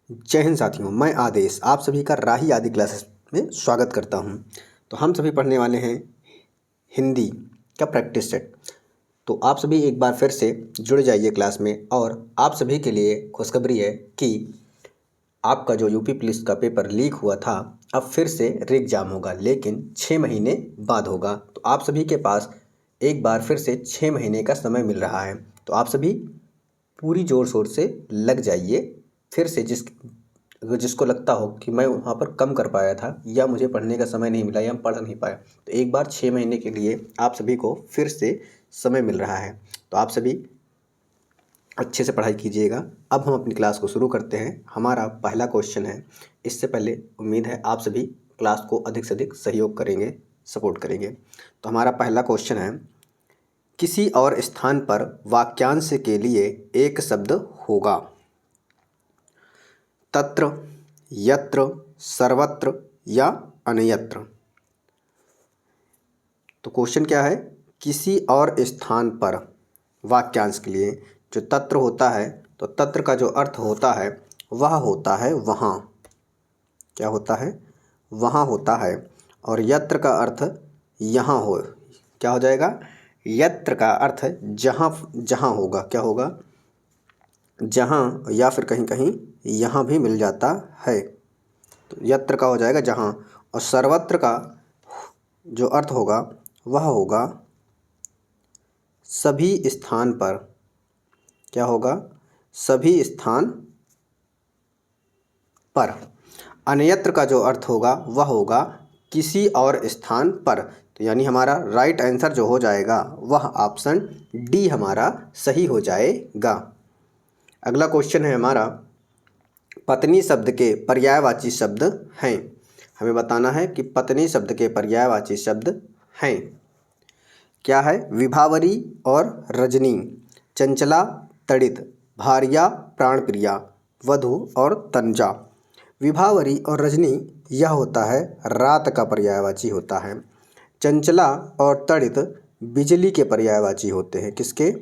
जय हिंद साथियों, मैं आदेश आप सभी का राही आदि क्लासेस में स्वागत करता हूं। तो हम सभी पढ़ने वाले हैं हिंदी का प्रैक्टिस सेट। तो आप सभी एक बार फिर से जुड़ जाइए क्लास में। और आप सभी के लिए खुशखबरी है कि आपका जो यूपी पुलिस का पेपर लीक हुआ था, अब फिर से रीएग्जाम होगा, लेकिन 6 महीने बाद होगा। तो आप सभी के पास एक बार फिर से 6 महीने का समय मिल रहा है। तो आप सभी पूरी ज़ोर शोर से लग जाइए। फिर से जिसको लगता हो कि मैं वहाँ पर कम कर पाया था, या मुझे पढ़ने का समय नहीं मिला, या पढ़ नहीं पाया, तो एक बार 6 महीने के लिए आप सभी को फिर से समय मिल रहा है। तो आप सभी अच्छे से पढ़ाई कीजिएगा। अब हम अपनी क्लास को शुरू करते हैं। हमारा पहला क्वेश्चन है। इससे पहले उम्मीद है आप सभी क्लास को अधिक से अधिक सहयोग करेंगे, सपोर्ट करेंगे। तो हमारा पहला क्वेश्चन है, किसी और स्थान पर वाक्यांश के लिए एक शब्द होगा। तत्र, यत्र, सर्वत्र या अन्यत्र। तो क्वेश्चन क्या है, किसी और स्थान पर वाक्यांश के लिए जो तत्र होता है, तो तत्र का जो अर्थ होता है वह होता है वहाँ। क्या होता है? वहाँ होता है। और यत्र का अर्थ यहाँ हो, क्या हो जाएगा? यत्र का अर्थ जहाँ, जहाँ होगा। क्या होगा? जहाँ, या फिर कहीं कहीं यहाँ भी मिल जाता है। तो यत्र का हो जाएगा जहाँ। और सर्वत्र का जो अर्थ होगा वह होगा सभी स्थान पर। क्या होगा? सभी स्थान पर। अन्यत्र का जो अर्थ होगा वह होगा किसी और स्थान पर। तो यानी हमारा राइट आंसर जो हो जाएगा वह ऑप्शन डी हमारा सही हो जाएगा। अगला क्वेश्चन है हमारा, पत्नी शब्द के पर्यायवाची शब्द हैं। हमें बताना है कि पत्नी शब्द के पर्यायवाची शब्द हैं। क्या है? विभावरी और रजनी, चंचला, तड़ित, भार्या, प्राणप्रिया, वधू और तंजा। विभावरी और रजनी यह होता है रात का पर्यायवाची होता है। चंचला और तड़ित बिजली के पर्यायवाची होते हैं। किसके?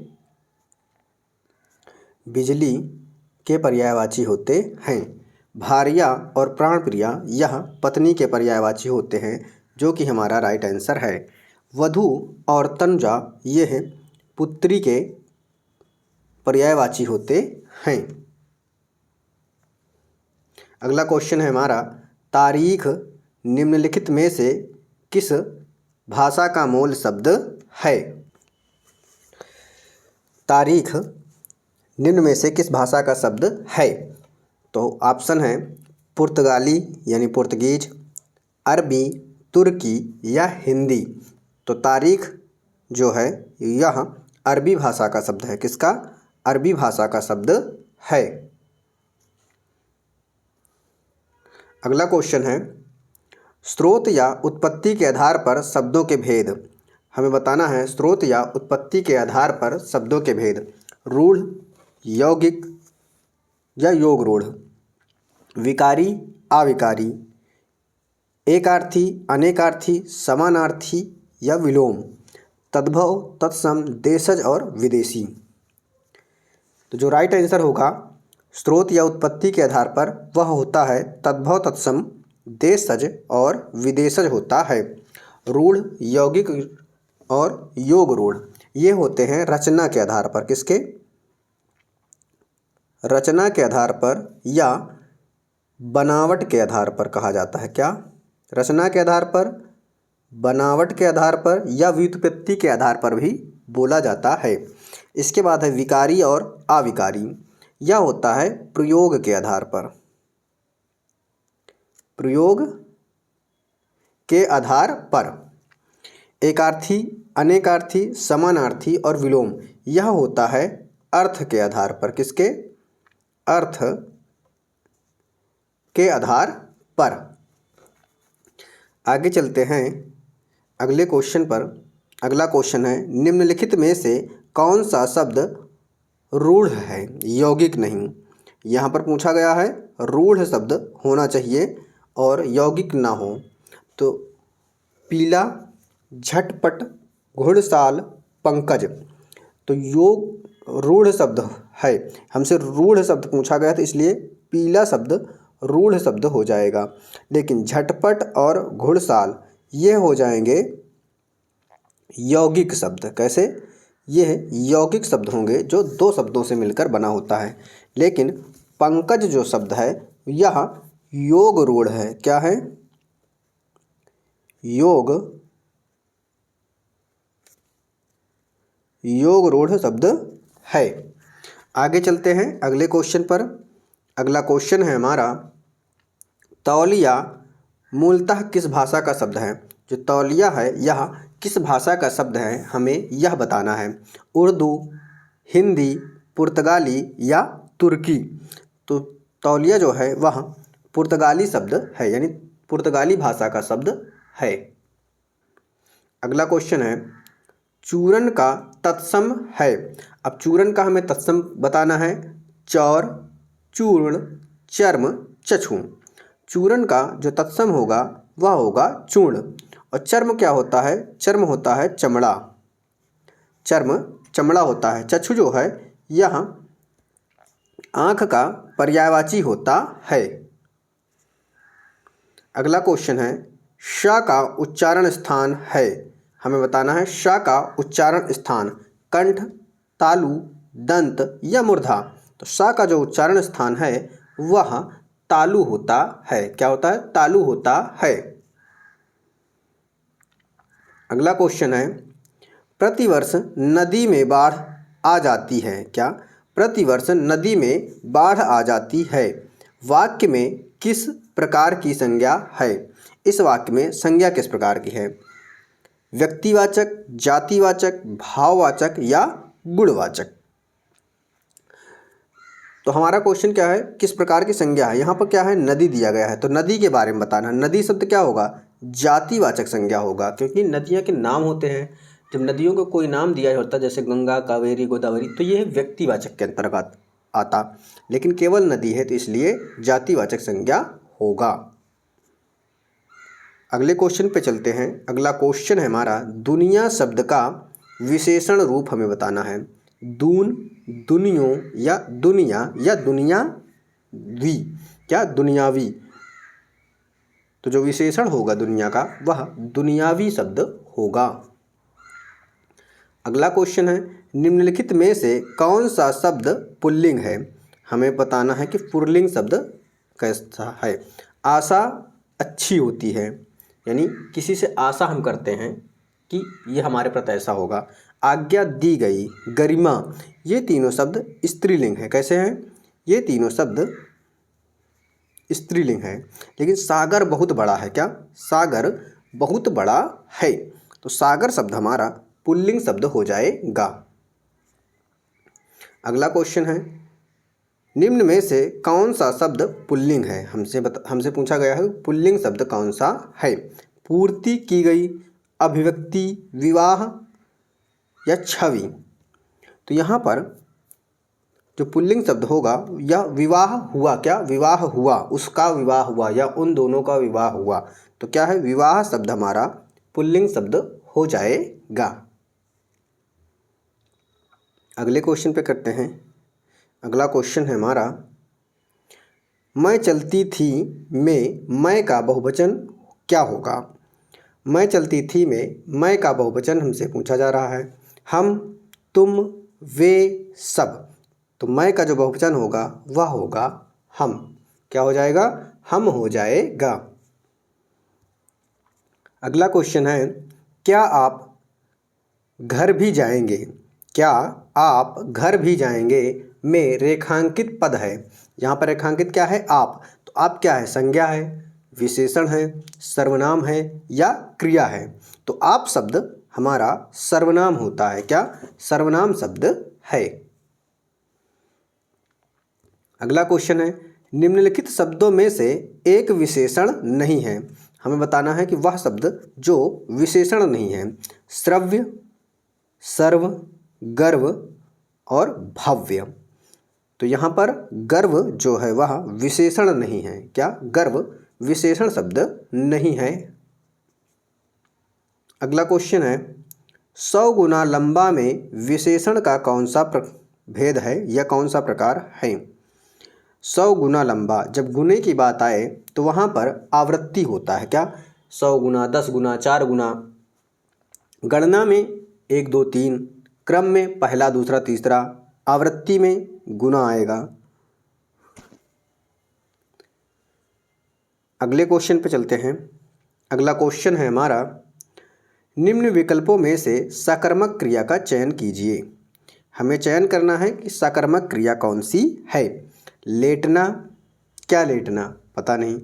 बिजली के पर्यायवाची होते हैं। भार्या और प्राणप्रिया यह पत्नी के पर्यायवाची होते हैं, जो कि हमारा राइट आंसर है। वधू और तनुजा यह पुत्री के पर्यायवाची होते हैं। अगला क्वेश्चन है हमारा, तारीख निम्नलिखित में से किस भाषा का मूल शब्द है। तारीख निम्न में से किस भाषा का शब्द है? तो ऑप्शन है पुर्तगाली यानी पुर्तगीज, अरबी, तुर्की या हिंदी। तो तारीख जो है यह अरबी भाषा का शब्द है। किसका? अरबी भाषा का शब्द है। अगला क्वेश्चन है, स्रोत या उत्पत्ति के आधार पर शब्दों के भेद। हमें बताना है स्रोत या उत्पत्ति के आधार पर शब्दों के भेद। रूढ़, यौगिक या योग रूढ़, विकारी, अविकारी, एकार्थी, अनेकार्थी, समानार्थी या विलोम, तद्भव, तत्सम, देशज और विदेशी। तो जो राइट आंसर होगा स्रोत या उत्पत्ति के आधार पर वह होता है तद्भव, तत्सम, देशज और विदेशज होता है। रूढ़, यौगिक और योग रूढ़ ये होते हैं रचना के आधार पर। किसके? रचना के आधार पर या बनावट के आधार पर कहा जाता है। क्या? रचना के आधार पर, बनावट के आधार पर या व्युत्पत्ति के आधार पर भी बोला जाता है। इसके बाद है विकारी और अविकारी। यह होता है प्रयोग के आधार पर। प्रयोग के आधार पर। एकार्थी, अनेकार्थी, समानार्थी और विलोम यह होता है अर्थ के आधार पर। किसके? अर्थ के आधार पर। आगे चलते हैं अगले क्वेश्चन पर। अगला क्वेश्चन है, निम्नलिखित में से कौन सा शब्द रूढ़ है, यौगिक नहीं। यहाँ पर पूछा गया है रूढ़ शब्द होना चाहिए और यौगिक ना हो। तो पीला, झटपट, घुड़साल, पंकज। तो योग रूढ़ शब्द है। हमसे रूढ़ शब्द पूछा गया था, इसलिए पीला शब्द रूढ़ शब्द हो जाएगा, लेकिन झटपट और घुड़साल ये हो जाएंगे यौगिक शब्द। कैसे? यह यौगिक शब्द होंगे जो दो शब्दों से मिलकर बना होता है। लेकिन पंकज जो शब्द है यह योग रूढ़ है। क्या है? योग रूढ़ शब्द है। आगे चलते हैं अगले क्वेश्चन पर। अगला क्वेश्चन है हमारा, तौलिया मूलतः किस भाषा का शब्द है? जो तौलिया है यह किस भाषा का शब्द है, हमें यह बताना है। उर्दू, हिंदी, पुर्तगाली या तुर्की? तो तौलिया जो है वह पुर्तगाली शब्द है, यानी पुर्तगाली भाषा का शब्द है। अगला क्वेश्चन है, चूर्ण का तत्सम है। अब चूर्ण का हमें तत्सम बताना है। चौर, चूर्ण, चर्म, चक्षु। चूर्ण का जो तत्सम होगा वह होगा चूर्ण। और चर्म क्या होता है? चर्म होता है चमड़ा। चर्म चमड़ा होता है। चक्षु जो है यह आँख का पर्यायवाची होता है। अगला क्वेश्चन है, श का उच्चारण स्थान है। हमें बताना है श का उच्चारण स्थान कंठ, तालु, दंत या मूर्धा। तो श का जो उच्चारण स्थान है वह तालु होता है। क्या होता है? तालु होता है। अगला क्वेश्चन है, प्रतिवर्ष नदी में बाढ़ आ जाती है। क्या? प्रतिवर्ष नदी में बाढ़ आ जाती है। वाक्य में किस प्रकार की संज्ञा है? इस वाक्य में संज्ञा किस प्रकार की है? व्यक्तिवाचक, जातिवाचक, भाववाचक या गुणवाचक? तो हमारा क्वेश्चन क्या है, किस प्रकार की संज्ञा है। यहाँ पर क्या है? नदी दिया गया है, तो नदी के बारे में बताना। नदी शब्द क्या होगा? जातिवाचक संज्ञा होगा, क्योंकि नदियाँ के नाम होते हैं। जब नदियों को कोई नाम दिया होता है जैसे गंगा, कावेरी, गोदावरी, तो ये व्यक्तिवाचक के अंतर्गत आता। लेकिन केवल नदी है तो इसलिए जातिवाचक संज्ञा होगा। अगले क्वेश्चन पे चलते हैं। अगला क्वेश्चन है हमारा, दुनिया शब्द का विशेषण रूप हमें बताना है। दून, दुनियों या दुनिया या दुनियावी? क्या? दुनियावी। तो जो विशेषण होगा दुनिया का वह दुनियावी शब्द होगा। अगला क्वेश्चन है, निम्नलिखित में से कौन सा शब्द पुल्लिंग है? हमें बताना है कि पुल्लिंग शब्द कैसा है। आशा अच्छी होती है, यानी किसी से आशा हम करते हैं कि ये हमारे प्रति ऐसा होगा। आज्ञा दी गई, गरिमा, ये तीनों शब्द स्त्रीलिंग है। कैसे हैं? ये तीनों शब्द स्त्रीलिंग है। लेकिन सागर बहुत बड़ा है। क्या? सागर बहुत बड़ा है, तो सागर शब्द हमारा पुल्लिंग शब्द हो जाएगा। अगला क्वेश्चन है, निम्न में से कौन सा शब्द पुल्लिंग है? हमसे पूछा गया है पुल्लिंग शब्द कौन सा है। पूर्ति की गई, अभिव्यक्ति, विवाह या छवि? तो यहाँ पर जो पुल्लिंग शब्द होगा या विवाह हुआ। क्या? विवाह हुआ, उसका विवाह हुआ या उन दोनों का विवाह हुआ। तो क्या है? विवाह शब्द हमारा पुल्लिंग शब्द हो जाएगा। अगले क्वेश्चन पे करते हैं। अगला क्वेश्चन है हमारा, मैं चलती थी में मैं का बहुवचन क्या होगा? मैं चलती थी में मैं का बहुवचन हमसे पूछा जा रहा है। हम, तुम, वे, सब। तो मैं का जो बहुवचन होगा वह होगा हम। क्या हो जाएगा? हम हो जाएगा। अगला क्वेश्चन है, क्या आप घर भी जाएंगे? क्या आप घर भी जाएंगे में रेखांकित पद है। यहाँ पर रेखांकित क्या है? आप। तो आप क्या है? संज्ञा है, विशेषण है, सर्वनाम है या क्रिया है? तो आप शब्द हमारा सर्वनाम होता है। क्या? सर्वनाम शब्द है। अगला क्वेश्चन है, निम्नलिखित शब्दों में से एक विशेषण नहीं है। हमें बताना है कि वह शब्द जो विशेषण नहीं है। श्रव्य, सर्व, गर्व और भव्य। तो यहाँ पर गर्व जो है वह विशेषण नहीं है। क्या? गर्व विशेषण शब्द नहीं है। अगला क्वेश्चन है, 100 गुना लंबा में विशेषण का कौन सा भेद है या कौन सा प्रकार है? 100 गुना लंबा। जब गुने की बात आए तो वहाँ पर आवृत्ति होता है क्या, 100 गुना, 10 गुना, 4 गुना। गणना में 1 2 3, क्रम में पहला दूसरा तीसरा, आवृत्ति में गुना आएगा। अगले क्वेश्चन पे चलते हैं। अगला क्वेश्चन है हमारा, निम्न विकल्पों में से सकर्मक क्रिया का चयन कीजिए। हमें चयन करना है कि सकर्मक क्रिया कौन सी है। लेटना, क्या लेटना, पता नहीं।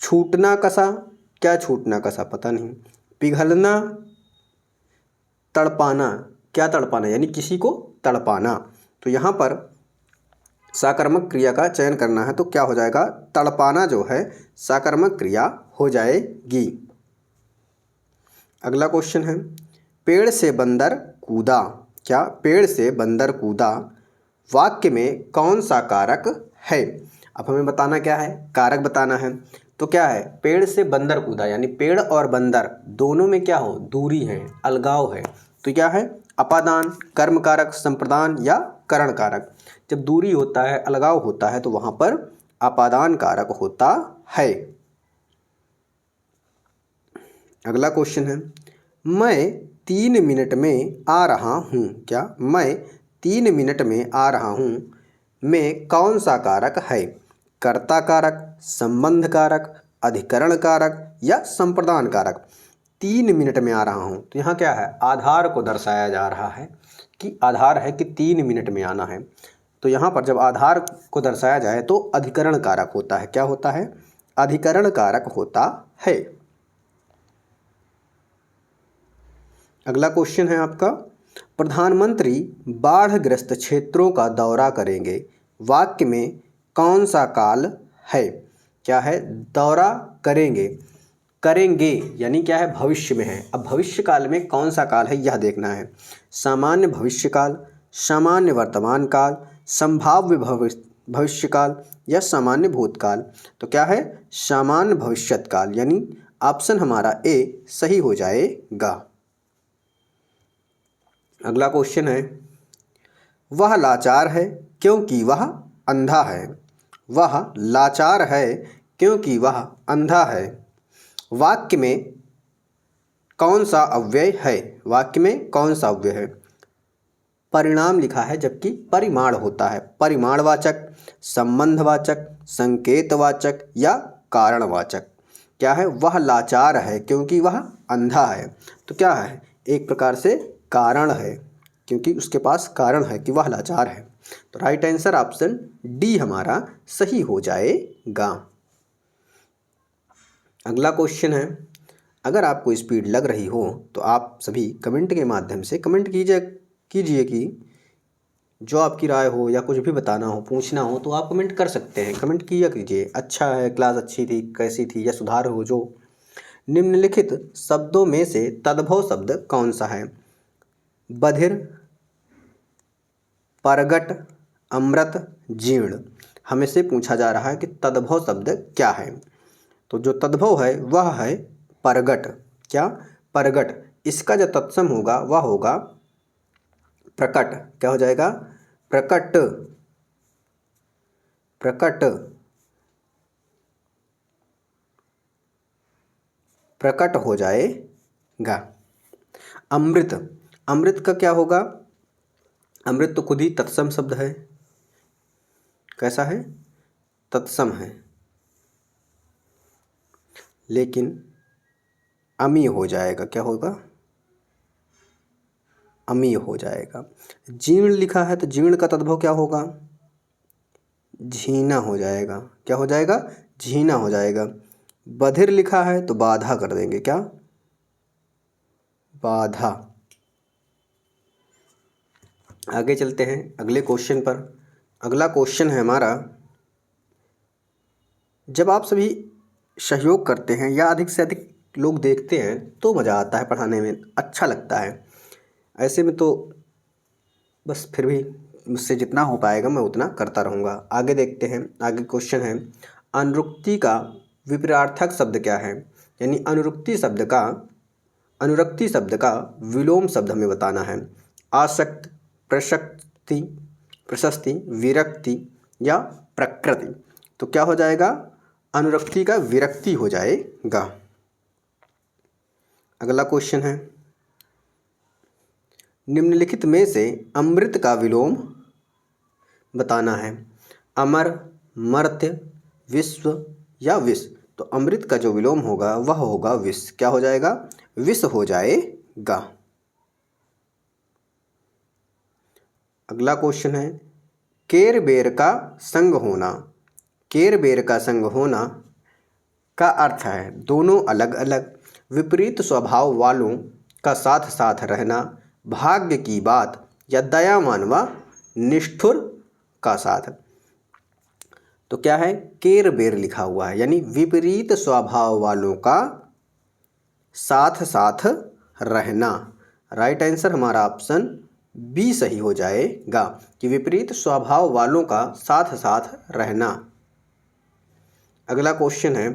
छूटना कसा, क्या छूटना कसा, पता नहीं। पिघलना, तड़पाना, क्या तड़पाना, यानी किसी को तड़पाना। तो यहाँ पर सकर्मक क्रिया का चयन करना है तो क्या हो जाएगा, तड़पाना जो है सकर्मक क्रिया हो जाएगी। अगला क्वेश्चन है, पेड़ से बंदर कूदा। क्या, पेड़ से बंदर कूदा वाक्य में कौन सा कारक है। अब हमें बताना क्या है, कारक बताना है। तो क्या है, पेड़ से बंदर कूदा, यानी पेड़ और बंदर दोनों में क्या हो, दूरी है, अलगाव है। तो क्या है, अपादान, कर्म कारक, संप्रदान या करण कारक। जब दूरी होता है, अलगाव होता है तो वहाँ पर अपादान कारक होता है। अगला क्वेश्चन है, मैं 3 मिनट में आ रहा हूँ। क्या, मैं 3 मिनट में आ रहा हूँ में कौन सा कारक है। कर्ता कारक, संबंध कारक, अधिकरण कारक या संप्रदान कारक। 3 मिनट में आ रहा हूँ तो यहाँ क्या है, आधार को दर्शाया जा रहा है कि आधार है कि 3 मिनट में आना है। तो यहाँ पर जब आधार को दर्शाया जाए तो अधिकरण कारक होता है। क्या होता है, अधिकरण कारक होता है। अगला क्वेश्चन है आपका, प्रधानमंत्री बाढ़ग्रस्त क्षेत्रों का दौरा करेंगे वाक्य में कौन सा काल है। क्या है, दौरा करेंगे, करेंगे यानी क्या है, भविष्य में है। अब भविष्य काल में कौन सा काल है यह देखना है। सामान्य भविष्य काल, सामान्य वर्तमान काल, संभाव्य भविष्य काल या सामान्य भूतकाल। तो क्या है, सामान्य भविष्यत काल, यानी ऑप्शन हमारा ए सही हो जाएगा। अगला क्वेश्चन है, वह लाचार है क्योंकि वह अंधा है। वह लाचार है क्योंकि वह अंधा है वाक्य में कौन सा अव्यय है। वाक्य में कौन सा अव्यय है, परिणाम लिखा है जबकि परिमाण होता है। परिमाणवाचक, संबंधवाचक, संकेतवाचक या कारणवाचक। क्या है, वह लाचार है क्योंकि वह अंधा है। तो क्या है, एक प्रकार से कारण है क्योंकि उसके पास कारण है कि वह लाचार है। तो राइट आंसर ऑप्शन डी हमारा सही हो जाएगा। अगला क्वेश्चन है, अगर आपको स्पीड लग रही हो तो आप सभी कमेंट के माध्यम से कमेंट कीजिए कि जो आपकी राय हो या कुछ भी बताना हो, पूछना हो तो आप कमेंट कर सकते हैं। कमेंट किया कीजिए, अच्छा है, क्लास अच्छी थी, कैसी थी या सुधार हो जो। निम्नलिखित शब्दों में से तद्भव शब्द कौन सा है। बधिर, परगट, अमृत, जीर्ण। हमें से पूछा जा रहा है कि तद्भव शब्द क्या है। तो जो तद्भव है वह है परगट। क्या, परगट। इसका जो तत्सम होगा वह होगा प्रकट। क्या हो जाएगा, प्रकट, प्रकट, प्रकट हो जाएगा। अमृत, अमृत का क्या होगा, अमृत तो खुद ही तत्सम शब्द है। कैसा है, तत्सम है, लेकिन अमी हो जाएगा। क्या होगा, अमी हो जाएगा। जीर्ण लिखा है तो जीर्ण का तद्भव क्या होगा, झीना हो जाएगा। क्या हो जाएगा, झीना हो जाएगा। बधिर लिखा है तो बाधा कर देंगे। क्या, बाधा। आगे चलते हैं अगले क्वेश्चन पर। अगला क्वेश्चन है हमारा, जब आप सभी सहयोग करते हैं या अधिक से अधिक लोग देखते हैं तो मज़ा आता है पढ़ाने में, अच्छा लगता है। ऐसे में तो बस फिर भी मुझसे जितना हो पाएगा मैं उतना करता रहूँगा। आगे देखते हैं, आगे क्वेश्चन है, अनुरुक्ति का विपरीतार्थक शब्द क्या है। यानी अनुरुक्ति शब्द का विलोम शब्द हमें बताना है। आसक्त, प्रशस्ति, विरक्ति, या प्रकृति। तो क्या हो जाएगा, अनुरक्ति का विरक्ति हो जाएगा। अगला क्वेश्चन है, निम्नलिखित में से अमृत का विलोम बताना है। अमर, मर्त्य, विश्व या विष। तो अमृत का जो विलोम होगा वह होगा विष। क्या हो जाएगा, विष हो जाएगा। अगला क्वेश्चन है, केर बेर का संग होना। केर बेर का संग होना का अर्थ है दोनों अलग अलग विपरीत स्वभाव वालों का साथ साथ रहना, भाग्य की बात या दयावान व निष्ठुर का साथ। तो क्या है, केर बेर लिखा हुआ है, यानी विपरीत स्वभाव वालों का साथ साथ रहना। राइट आंसर हमारा ऑप्शन बी सही हो जाएगा कि विपरीत स्वभाव वालों का साथ साथ रहना। अगला क्वेश्चन है,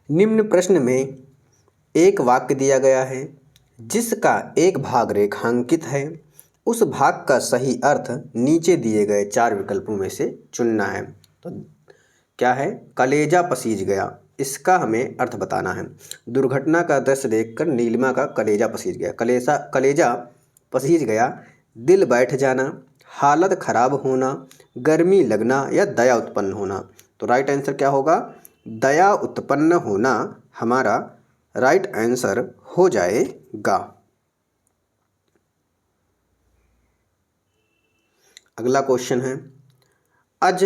निम्न प्रश्न में एक वाक्य दिया गया है जिसका एक भाग रेखांकित है, उस भाग का सही अर्थ नीचे दिए गए 4 विकल्पों में से चुनना है। तो क्या है, कलेजा पसीज गया, इसका हमें अर्थ बताना है। दुर्घटना का दृश्य देखकर नीलिमा का कलेजा पसीज गया। कलेजा पसीज गया, दिल बैठ जाना, हालत खराब होना, गर्मी लगना या दया उत्पन्न होना। तो राइट आंसर क्या होगा, दया उत्पन्न होना हमारा राइट आंसर हो जाएगा। अगला क्वेश्चन है, अज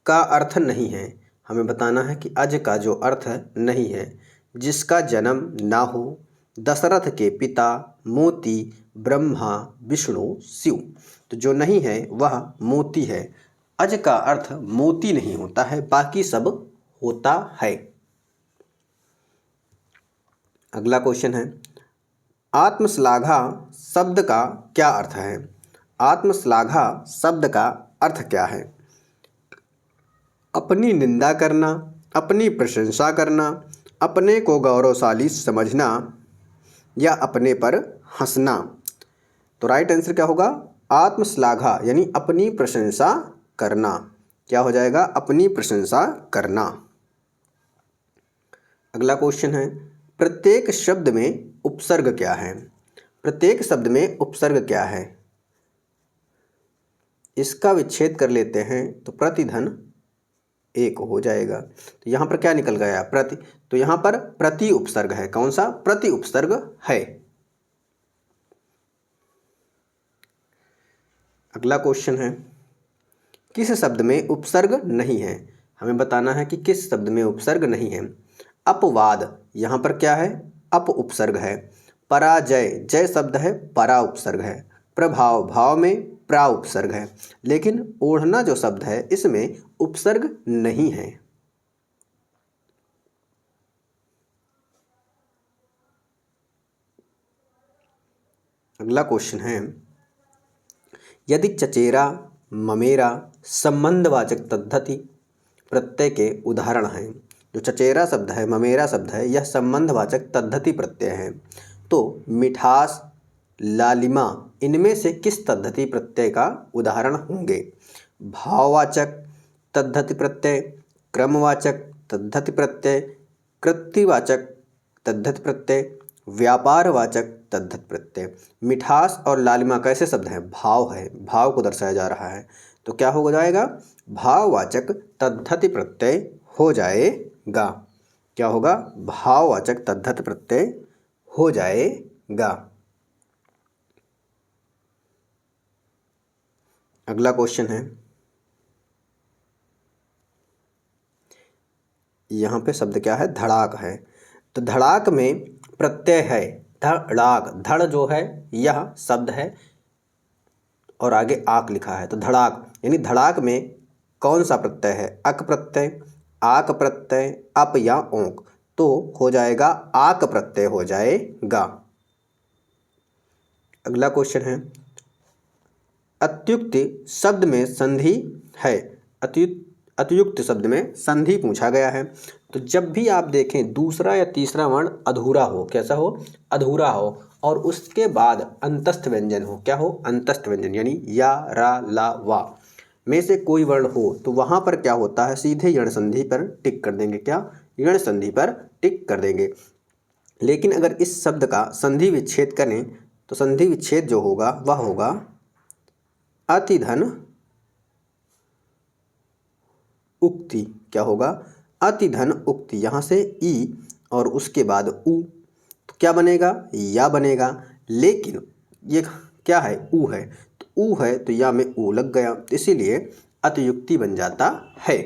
का अर्थ नहीं है। हमें बताना है कि अज का जो अर्थ नहीं है, जिसका जन्म ना हो, दशरथ के पिता, मोती, ब्रह्मा, विष्णु, शिव। तो जो नहीं है वह मोती है। अज का अर्थ मोती नहीं होता है, बाकी सब होता है। अगला क्वेश्चन है, आत्मश्लाघा शब्द का क्या अर्थ है। आत्मश्लाघा शब्द का अर्थ क्या है, अपनी निंदा करना, अपनी प्रशंसा करना, अपने को गौरवशाली समझना या अपने पर हंसना। तो राइट आंसर क्या होगा, आत्मश्लाघा यानी अपनी प्रशंसा करना। क्या हो जाएगा, अपनी प्रशंसा करना। अगला क्वेश्चन है, प्रत्येक शब्द में उपसर्ग क्या है। प्रत्येक शब्द में उपसर्ग क्या है, इसका विच्छेद कर लेते हैं तो प्रतिधन एक हो जाएगा। तो यहाँ पर क्या निकल गया, प्रति। तो यहाँ पर प्रति उपसर्ग है। कौन सा, प्रति उपसर्ग है। अगला क्वेश्चन है, किस शब्द में उपसर्ग नहीं है। हमें बताना है कि किस शब्द में उपसर्ग नहीं है। अपवाद, यहाँ पर क्या है, अप उपसर्ग है। पराजय, जय शब्द है, परा उपसर्ग है। प्रभाव, भाव में प्रा उपसर्ग है। लेकिन ओढ़ना जो शब्द है इसमें उपसर्ग नहीं है। अगला क्वेश्चन है, यदि चचेरा, ममेरा संबंधवाचक तद्धति प्रत्यय के उदाहरण हैं। जो चचेरा शब्द है, ममेरा शब्द है, यह संबंधवाचक तद्धति प्रत्यय है। तो मिठास, लालिमा, इनमें से किस तद्धति प्रत्यय का उदाहरण होंगे। भाववाचक तद्धति प्रत्यय, क्रमवाचक तद्धति प्रत्यय, कृत्यवाचक तद्धति प्रत्यय, व्यापारवाचक तद्धति प्रत्यय। मिठास और लालिमा कैसे शब्द हैं, भाव है, भाव को दर्शाया जा रहा है। तो क्या हो जाएगा, भाववाचक तद्धति प्रत्यय हो जाएगा। क्या होगा, भाववाचक तद्धति प्रत्यय हो जाएगा। अगला क्वेश्चन है, यहाँ पे शब्द क्या है, धड़ाक है। तो धड़ाक में प्रत्यय है धड़ाक, धड़ जो है यह शब्द है और आगे आक लिखा है। तो धड़ाक यानी धड़ाक में कौन सा प्रत्यय है, अक प्रत्यय, आक प्रत्यय, अप या ओंक। तो हो जाएगा आक प्रत्यय हो जाएगा। अगला क्वेश्चन है, अत्युक्त शब्द में संधि है। अत्युक्त शब्द में संधि पूछा गया है। तो जब भी आप देखें दूसरा या तीसरा वर्ण अधूरा हो, कैसा हो, अधूरा हो, और उसके बाद अंतस्थ व्यंजन हो। क्या हो? अंतस्थ व्यंजन, यानी या, रा, ला, वा में से कोई वर्ण हो तो वहाँ पर क्या होता है, सीधे यण संधि पर टिक कर देंगे। क्या? यण संधि पर टिक कर देंगे। लेकिन अगर इस शब्द का संधि विच्छेद करें तो संधि विच्छेद जो होगा वह होगा अतिधन उक्ति। क्या होगा? अतिधन उक्ति। यहाँ से ई और उसके बाद उ, तो क्या बनेगा? या बनेगा। लेकिन ये क्या है? उ है, तो उ है तो या में उ लग गया, तो इसीलिए अतियुक्ति बन जाता है।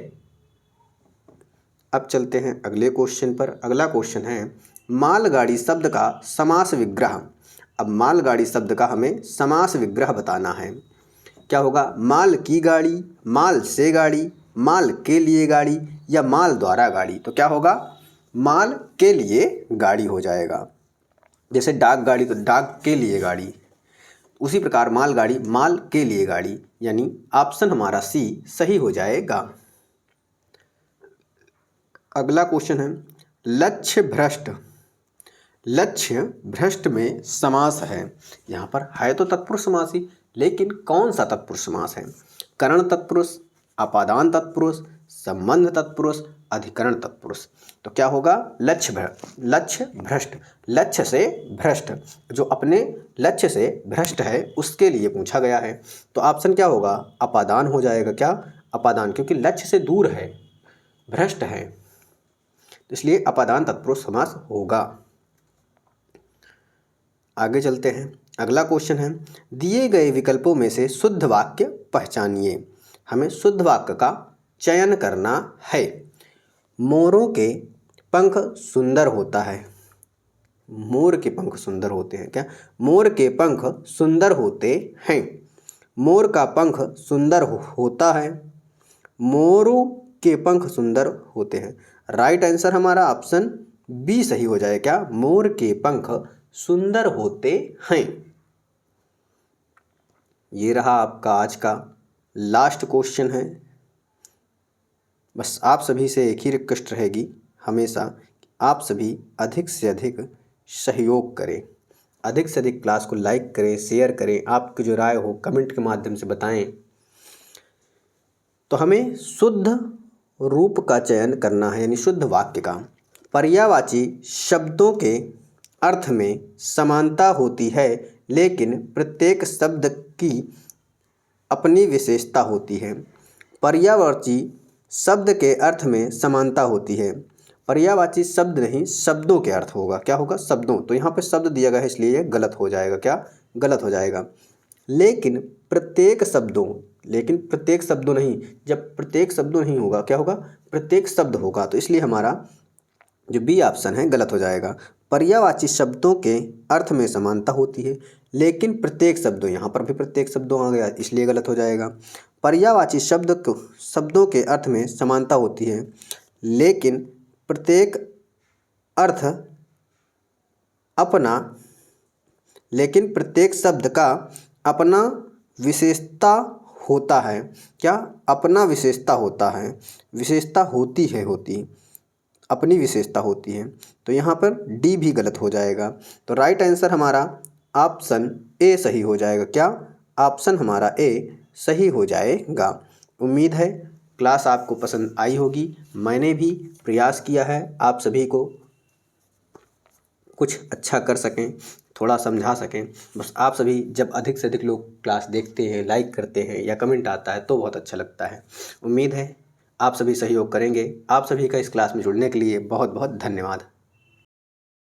अब चलते हैं अगले क्वेश्चन पर। अगला क्वेश्चन है मालगाड़ी शब्द का समास विग्रह। अब मालगाड़ी शब्द का हमें समास विग्रह बताना है। क्या होगा? माल की गाड़ी, माल से गाड़ी, माल के लिए गाड़ी या माल द्वारा गाड़ी। तो क्या होगा? माल के लिए गाड़ी हो जाएगा। जैसे डाक गाड़ी तो डाक के लिए गाड़ी, उसी प्रकार मालगाड़ी माल के लिए गाड़ी, यानी ऑप्शन हमारा सी सही हो जाएगा। अगला क्वेश्चन है लक्ष्य भ्रष्ट। लक्ष्य भ्रष्ट में समास है। यहाँ पर है तो तत्पुरुष समास ही, लेकिन कौन सा तत्पुरुष समास है? करण तत्पुरुष, अपादान तत्पुरुष, संबंध तत्पुरुष, अधिकरण तत्पुरुष। तो क्या होगा? लक्ष्य भ्रष्ट, लक्ष्य से भ्रष्ट, जो अपने लक्ष्य से भ्रष्ट है उसके लिए पूछा गया है। तो ऑप्शन क्या होगा? अपादान हो जाएगा। क्या? अपादान, क्योंकि लक्ष्य से दूर है, भ्रष्ट है, तो इसलिए अपादान तत्पुरुष समास होगा। आगे चलते हैं। अगला क्वेश्चन है दिए गए विकल्पों में से शुद्ध वाक्य पहचानिए। हमें शुद्ध वाक्य का चयन करना है। मोरों के पंख सुंदर होता है। मोर के पंख सुंदर होते हैं। क्या? मोर के पंख सुंदर होते हैं। मोर का पंख सुंदर होता है। मोरों के पंख सुंदर होते हैं। राइट आंसर हमारा ऑप्शन बी सही हो जाए। क्या? मोर के पंख सुंदर होते हैं। ये रहा आपका आज का लास्ट क्वेश्चन है। बस आप सभी से एक ही रिक्वेस्ट रहेगी हमेशा, आप सभी अधिक से अधिक सहयोग करें, अधिक से अधिक क्लास को लाइक करें, शेयर करें, आपकी जो राय हो कमेंट के माध्यम से बताएं। तो हमें शुद्ध रूप का चयन करना है, यानी शुद्ध वाक्य का। पर्यायवाची शब्दों के अर्थ में समानता होती है, लेकिन प्रत्येक शब्द की अपनी विशेषता होती है। पर्यायवाची शब्द के अर्थ में समानता होती है। पर्यायवाची शब्द नहीं, शब्दों के अर्थ होगा। क्या होगा? शब्दों। तो यहाँ पे शब्द दिया गया है इसलिए ये गलत हो जाएगा। क्या? गलत हो जाएगा। लेकिन प्रत्येक शब्दों नहीं, जब प्रत्येक शब्दों नहीं होगा क्या होगा? प्रत्येक शब्द होगा, तो इसलिए हमारा जो बी ऑप्शन है गलत हो जाएगा। पर्यायवाची शब्दों के अर्थ में समानता होती है, लेकिन प्रत्येक शब्दों, यहाँ पर भी प्रत्येक शब्दों आ गया इसलिए गलत हो जाएगा। पर्यायवाची शब्दों के अर्थ में समानता होती है, लेकिन प्रत्येक शब्द का अपना विशेषता होता है। क्या? अपना विशेषता होता है। विशेषता होती है, अपनी विशेषता होती है। तो यहाँ पर डी भी गलत हो जाएगा। तो राइट आंसर हमारा ऑप्शन ए सही हो जाएगा। क्या? ऑप्शन हमारा ए सही हो जाएगा। उम्मीद है क्लास आपको पसंद आई होगी। मैंने भी प्रयास किया है आप सभी को कुछ अच्छा कर सकें, थोड़ा समझा सकें। बस आप सभी जब अधिक से अधिक लोग क्लास देखते हैं, लाइक करते हैं या कमेंट आता है तो बहुत अच्छा लगता है। उम्मीद है आप सभी सहयोग करेंगे। आप सभी का इस क्लास में जुड़ने के लिए बहुत बहुत धन्यवाद।